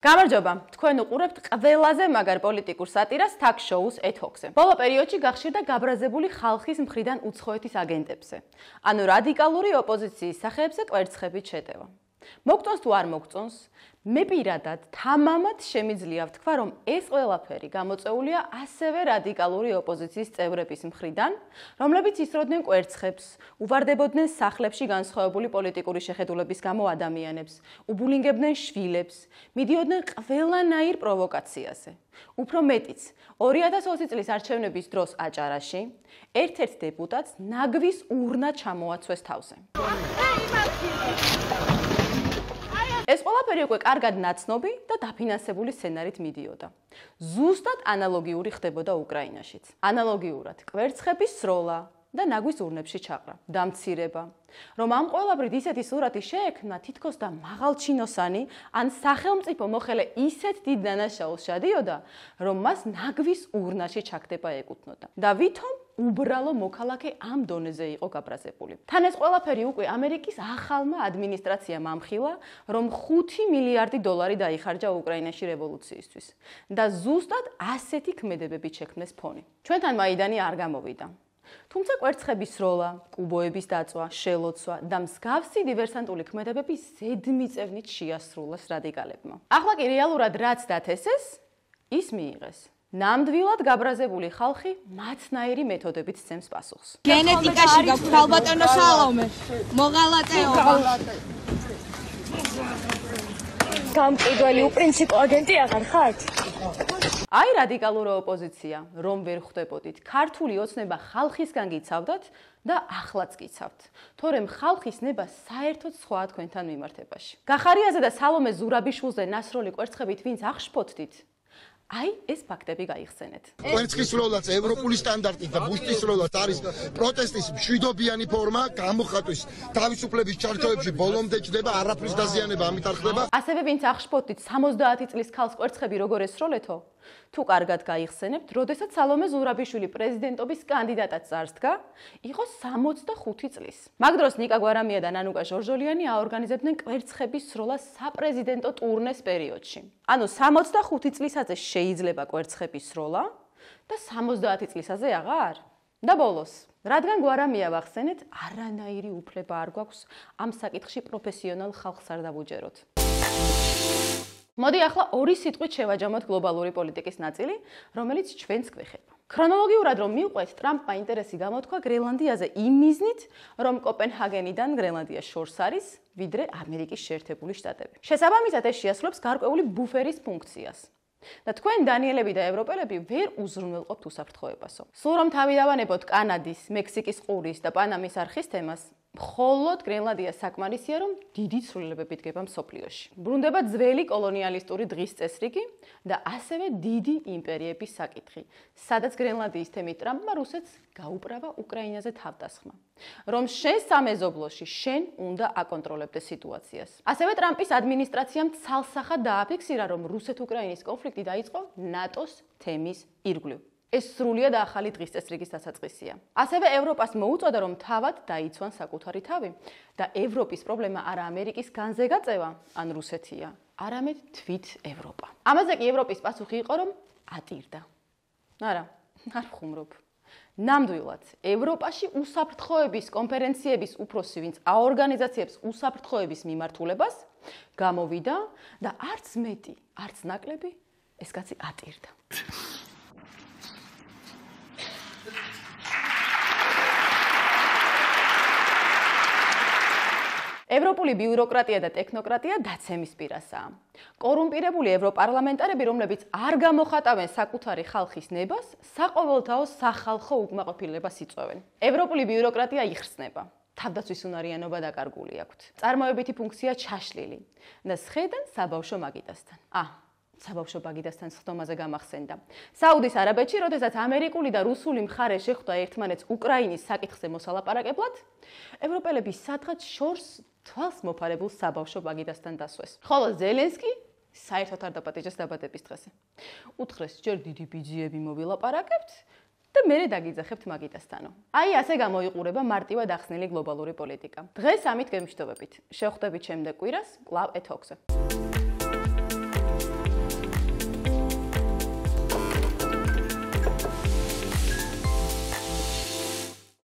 გამარჯობა, თქვენ უყურებთ ყველაზე მაგარ პოლიტიკურ სატირას talk show-ს ეთოქზე. ბოლო პერიოდში გახშირდა გაბრაზებული ხალხის მხრიდან უცხოეთის აგენტებზე. ანუ რადიკალური ოპოზიციის სახეებზე კვერცხებით შეტევა. მოგწონს თუ არ მოგწონს, მე პირადად თამამად შემიძლია ვთქვა, რომ ეს ყველაფერი გამოწეულია ასევე რადიკალური ოპოზიციის წევრების მხრიდან, რომლებიც ისროდნენ კვერცხებს, უვარდებოდნენ სახლებში განსხვავებული პოლიტიკური შეხედულების გამო ადამიანებს, უბულინგებდნენ შვილებს, მიდიოდნენ ყველანაირ პროვოკაციაზე. უფრო მეტიც, 2020 წლის არჩევნების დროს აჭარაში ერთ-ერთ დეპუტატს ნაგვის ურნა ჩამოაცვეს თავზე. ეს ყველაფერი უკვე კარგად ნაცნობი და დაფინანსებული სცენარით მიდიოდა. ზუსტად ანალოგიური ხდებოდა უკრაინაშიც. ანალოგიურად კვერცხების სროლა და ნაგვის ურნებში ჩაყრა, დამცირება. რომ ამ ყველაფრით ისეთი სურათი შეექმნა, თითქოს და მაღალჩინოსანი ან სახელმწიფო მოხელე ისეთ დიდ დანაშაულს შადიოდა, რომ მას ნაგვის ურნაში ჩაგდება ეკუთვნოდა. და ვითომ უბრალო მოქალაქე ამ დონეზე იყო გაბრაზებული. თან ეს ყველაფერი უკვე ამერიკის ახალმა ადმინისტრაციამ ამხილა, რომ 5 მილიარდი დოლარი დაიხარჯა უკრაინაში რევოლუციისთვის და ზუსტად ასეთი ქმედებებით შექმნეს ფონი. ჩვენთან მაიდანი არ გამოვიდა. თუმცა კვერცხების სროლა, კუბოების დაწვა, შელოცვა და მსგავსი დივერსანტული ქმედებები ზედმიწევნით შეასრულეს რადიკალებმა. ახლა კი რეალურად რაც დათესეს, ის მიიღეს. ნამდვილად გაბრაზებული ხალხი მათნაირი მეთოდებით სცემს პასუხს. გენეტიკაში გაქვს ქალბატონო სალომე. მოღალატეობა. გამყიდველი უპრინციპო აგენტი აღარ ხართ? აი რადიკალური ოპოზიცია, რომ ვერ ხვდებოდით, ქართული ოცნება ხალხისგან გიცავდათ და ახლაც გიცავთ. თორემ ხალხის ნება საერთოდ სხვაა თქვენთან მიმართებაში. გახარიაზე და სალომე ზურაბიშვილზე ნასროლი კვერცხებით ვინც აღშფოთდით, აი ეს ფაქტები გაიხსენეთ. კვერცხის სროლაც ევროპული სტანდარტით და ბუშტის სროლაც არის პროტესტის მშვიდობიანი ფორმა, გამოხატვის თავისუფლების ჩართოებში ბოლომდე ჯდება, არაფრის დაზიანება ამით არ ხდება. ასევე ვინც აღშფოთდით 70 წლის ქალს კვერცხები როგორ ესროლეთო? თუ კარგად გაიხსენებთ, როდესაც სალომე ზურაბიშვილი პრეზიდენტობის კანდიდატად წარსდგა, იყო 65 წლის. მაგ დროს ნიკა გვარამია და ნანუკა ჟორჟოლიანი აორგანიზებდნენ კვერცხების სროლას საპრეზიდენტო ტურნეს პერიოდში. ანუ 65 წლისაზე შეიძლება კვერცხების სროლა და 70 წლისაზე აღარ. და ბოლოს, რადგან გვარამია ვახსენეთ, არანაირი უფლება არ გვაქვს ამ საკითხში პროფესიონალ ხალხს არ დავუჯეროთ. მოდი ახლა ორი სიტყვით შევაჯამოთ გლობალური პოლიტიკის ნაწილი, რომელიც ჩვენს გვეხება. ქრონოლოგიურად რომ მივყვეთ, ტრამპმა ინტერესი გამოთქვა გრენლანდიაზე იმ მიზნით, რომ კოპენჰაგენიდან გრენლანდიას შორს არის, ვიდრე ამერიკის შეერთებული შტატები. შესაბამისად ეს შეასრულებს გარკვეული ბუფერის ფუნქციას. და თქვენ დანიელები და ევროპელები ვერ უზრუნველყოფთ უსაფრთხოებასო. სულ რომ თავი დავანებოთ კანადის, მექსიკის ყურის და პანამის არხის თემას, მხოლოდ გრენლანდია საკმარისია, რომ დიდი ცვლილებები დგება მსოფლიოში. ბრუნდება ძველი კოლონიალისტური დღის წესრიგი და ასევე დიდი იმპერიების საკითხი, სადაც გრენლანდიის თემით ტრამპმა რუსეთს გაუპრავა უკრაინაზე თავდასხმა. რომ შენ სამეზობლოში შენ უნდა აკონტროლებდეს სიტუაციას. ასევე ტრამპის ადმინისტრაციამ ცალსახად დააფიქსირა, რომ რუსეთ-უკრაინის კონფლიქტი დაიწყო ნატოს თემის ირგვლივ. ეს სრულიად ახალი დღის წესრიგის დასაწყისია. ასევე ევროპას მოუწოდა, რომ თავად დაიცვან საკუთარი თავი და ევროპის პრობლემა არა ამერიკის განზე გაწევა, ან რუსეთია, არამედ თვით ევროპა. ამაზე კი ევროპის პასუხი იყო, რომ ატირდა. არა, არ ვხუმრობ. ნამდვილად, ევროპაში უსაფრთხოების კონფერენციების უფროსი, ვინც აორგანიზაციებს უსაფრთხოების მიმართულებას, გამოვიდა და არც მეტი, არც ნაკლები ეს კაცი ატირდა. ევროპული ბიუროკრატია და ტექნოკრატია დაცემის პირასაა. კორუმპირებული ევროპარლამენტარები, რომლებიც არ გამოხატავენ საკუთარი ხალხის ნებას, საყოველთაო სახალხო უკმაყოფილებას იწვევენ. ევროპული ბიუროკრატია იხსნება. თავდაცვის უნარიანობა დაკარგული აქვთ. წარმოებითი ფუნქცია ჩაშლილი და სხედან საბავშვო მაგიდასთან. საბავშვო მაგიდასთან სხდომაზე გამახსენდა. საუდის არაბეთში, როდესაც ამერიკული და რუსული მხარე შეხვდა ერთმანეთს უკრაინის საკითხზე მოსალაპარაკებლად, ევროპელები სადღაც შორს თვალს მოფარებულ საბავშვო მაგიდასთან დასვეს. ხოლო ზელენსკი საერთოდ არ დაპატიჟეს დაბადების დღეზე. უთხრეს, ჯერ დიდი ბიძიები მოვილაპარაკებთ და მერე დაგიძახებთ მაგიდასთანო. აი ასე გამოიყურება მარტივად ახსნილი გლობალური პოლიტიკა. დღეს ამით გემშვიდობებით. შევხვდებით შემდეგ კვირას კვლავ ეთოქზე.